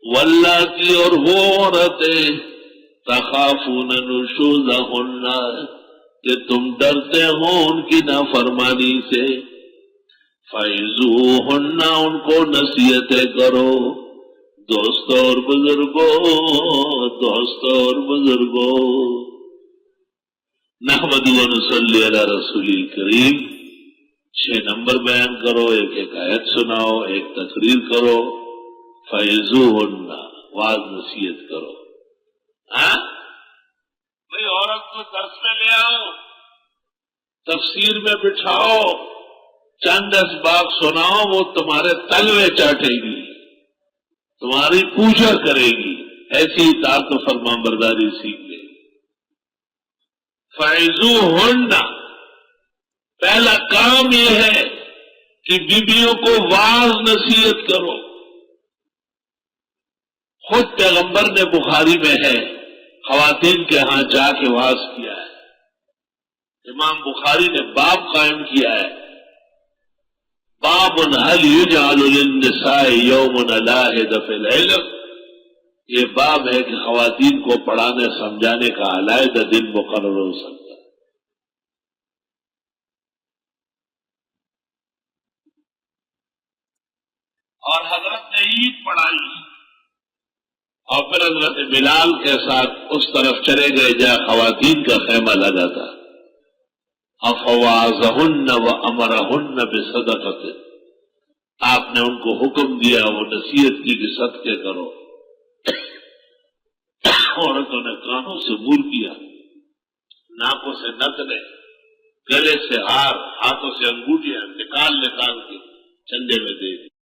واللاتی اور وہ عورتیں تخافون نشوزہن کہ تم ڈرتے ہو ان کی نافرمانی سے فعظوہن ان کو نصیحتیں کرو دوستوں اور بزرگوں نحمد و نصلی علی رسول کریم 6 نمبر بیان کرو ایک آیت سناؤ ایک تقریر کرو فعظوہن واز نصیحت کرو بھئی عورت کو درس میں لے آؤ تفسیر میں بٹھاؤ چند اسباب سناؤ وہ تمہارے تلوے چاٹے گی تمہاری پوجا کرے گی ایسی اطاعت و فرمانبرداری سیکھ لے فعظوہن پہلا کام یہ ہے کہ بیویوں کو واعظ نصیحت کرو خود پیغمبر نے بخاری میں ہے خواتین کے ہاں جا کے واعظ کیا ہے امام بخاری نے باب قائم کیا ہے باب هل يجعل للنساء يوم لاحد في العلم یہ باب ہے کہ خواتین کو پڑھانے سمجھانے کا علیحدہ دن مقرر ہو سکتا ہے اور حضرت نے عید پڑھائی اور پھر حضرت بلال کے ساتھ اس طرف چلے گئے جہاں خواتین کا خیمہ لگا تھا افواظہن وامرہن بصدقۃ آپ نے ان کو حکم دیا وہ نصیحت کی کہ صدقے کرو عورتوں نے کانوں سے بور کیا ناکوں سے نتنے گلے سے ہار ہاتھوں سے انگوٹیاں نکال کے چندے میں دے دی